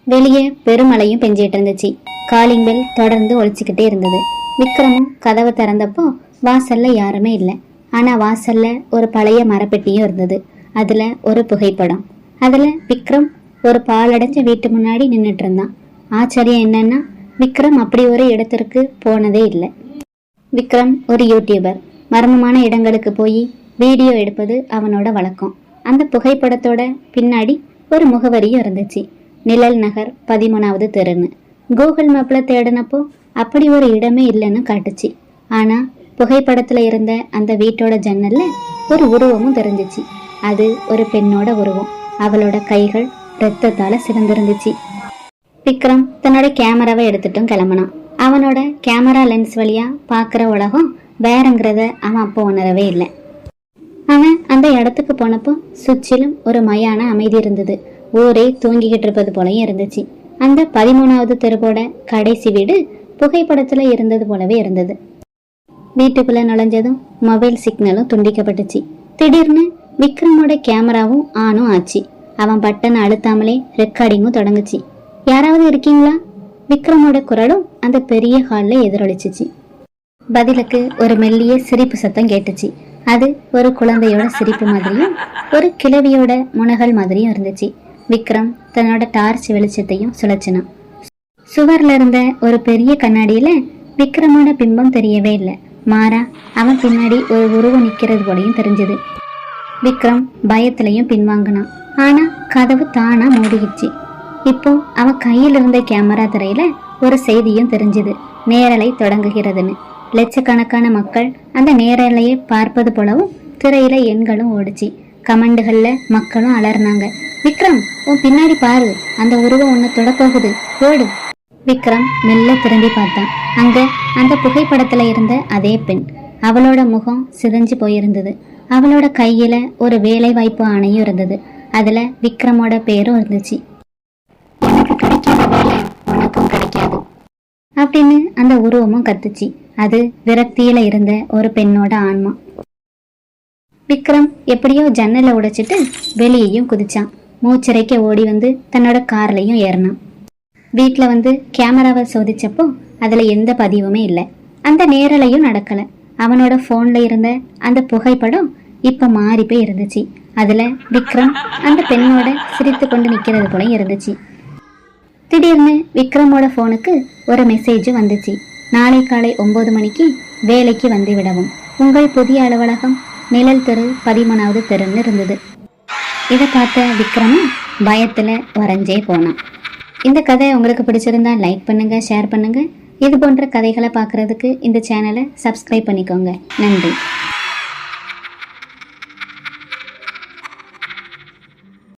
வெளியே பெருமழையும் பெஞ்சிட்டு இருந்துச்சு. காலிங் பெல் தொடர்ந்து ஒழிச்சுக்கிட்டே இருந்தது. விக்ரமும் கதவை திறந்தப்போ வாசல்ல யாருமே இல்லை. ஆனா வாசல்ல ஒரு பழைய மரப்பெட்டியும் இருந்தது. அதுல ஒரு புகைப்படம். அதுல விக்ரம் ஒரு பாலடைஞ்ச வீட்டு முன்னாடி நின்றுட்டு இருந்தான். ஆச்சரியம் என்னன்னா, விக்ரம் அப்படி ஒரு இடத்திற்கு போனதே இல்லை. விக்ரம் ஒரு யூடியூபர். மர்மமான இடங்களுக்கு போய் வீடியோ எடுப்பது அவனோட வழக்கம். அந்த புகைப்படத்தோட பின்னாடி ஒரு முகவரியும் இருந்துச்சு, நிழல் நகர் 13வது தெருன்னு. கூகுள் மேப்ல தேடினப்போ அப்படி ஒரு இடமே இல்லைன்னு காட்டுச்சு. ஆனா புகைப்படத்துல இருந்த அந்த வீட்டோட ஜன்னல்ல ஒரு உருவமும் தெரிஞ்சிச்சு. அது ஒரு பெண்ணோட உருவம். அவளோட கைகள் ரத்தத்தால சிவந்திருந்துச்சு. விக்ரம் தன்னோட கேமராவை எடுத்துட்டும் கிளம்பினான். அவனோட கேமரா லென்ஸ் வழியா பாக்குற உலகம் வேறங்கிறத அவன் அப்போ உணரவே இல்லை. அவன் அந்த இடத்துக்கு போனப்போ சுற்றிலும் ஒரு மயான அமைதி இருந்தது. ஊரே தூங்கிக்கிட்டு இருப்பது போலயும் இருந்துச்சு. அந்த 13வது தெருவோட கடைசி வீடு புகைப்படத்துல இருந்தது போலவே இருந்தது. வீட்டுக்குள்ள நுழைஞ்சதும் மொபைல் சிக்னலும் துண்டிக்கப்பட்டுச்சு. திடீர்னு விக்ரமோட கேமராவும் ஆனும் ஆச்சு. அவன் பட்டனை அழுத்தாமலே ரெக்கார்டிங்கும் தொடங்குச்சு. யாராவது இருக்கீங்களா? விக்ரமோட குரலும் அந்த பெரிய ஹால்ல எதிரொலிச்சிச்சு. பதிலுக்கு ஒரு மெல்லிய சிரிப்பு சத்தம் கேட்டுச்சு. அது ஒரு குழந்தையோட சிரிப்பு மாதிரியும் ஒரு கிழவியோட முனகல் மாதிரியும் இருந்துச்சு. விக்ரம் தன்னோட டார்ச் வெளிச்சத்தையும் சுழச்சினான். சுவர்ல இருந்த ஒரு பெரிய கண்ணாடியில விக்ரமோட பிம்பம் தெரியவே இல்லை. மாறா அவன் பின்னாடி ஒரு உருவம் நிக்கிறது போலையும் தெரிஞ்சது. விக்ரம் பயத்திலையும் பின்வாங்கினான். ஆனா கதவு தானா மூடிடுச்சு. இப்போ அவன் கையில் இருந்த கேமரா திரையில ஒரு செய்தியும் தெரிஞ்சது, நேரலை தொடங்குகிறதுன்னு. லட்சக்கணக்கான மக்கள் அந்த நேரலையை பார்ப்பது போலவும் திரையில எண்களும் ஓடிச்சு. கமெண்டுகள்ல மக்களும் அலர்னாங்க. விக்ரம், உன் பின்னாடி பாரு, அந்த உருவம் உன்னை தொடப்போகுது, ஓடு. விக்ரம் மெல்ல திரும்பி பார்த்தான். அங்க அந்த புகைப்படத்துல இருந்த அதே பெண். அவளோட முகம் சிதைஞ்சு போயிருந்தது. அவளோட கையில ஒரு வேலை வாய்ப்பு ஆணையும் இருந்தது. அதுல விக்ரமோட பேரும் இருந்துச்சு. எனக்கு கிடைக்காத வேலை உனக்கும் கிடைக்காது அப்படின்னு அந்த உருவமும் கத்துச்சு. அது விரக்தியில இருந்த ஒரு பெண்ணோட ஆன்மா. விக்ரம் எப்படியோ ஜன்னலை உடைச்சிட்டு வெளியேயும் குதிச்சான். மூச்சிறைக்க ஓடி வந்து தன்னோட கார்லையும் ஏறினான். வீட்டில் வந்து கேமராவை சோதிச்சப்போ அதுல எந்த பதிவுமே இல்லை. அந்த நேரலையும் நடக்கல. அவனோட போன்ல இருந்த அந்த புகைப்படம் இப்ப மாறி போய் இருந்துச்சு. அதுல விக்ரம் அந்த பெண்ணோட சிரித்து கொண்டு நிக்கிறது போல இருந்துச்சு. திடீர்னு விக்ரமோட போனுக்கு ஒரு மெசேஜ் வந்துச்சு. நாளை காலை 9 மணிக்கு வேலைக்கு வந்து விடவும். உங்கள் புதிய அலுவலகம் நிழல் தெரு 13வது தெருன்னு இருந்தது. இதை பார்த்த விக்ரமும் பயத்துல வரைஞ்சே போனான். இந்த கதை உங்களுக்கு பிடிச்சிருந்தா லைக் பண்ணுங்க, ஷேர் பண்ணுங்க. இது போன்ற கதைகளை பார்க்கறதுக்கு இந்த சேனலை சப்ஸ்கிரைப் பண்ணிக்கோங்க. நன்றி.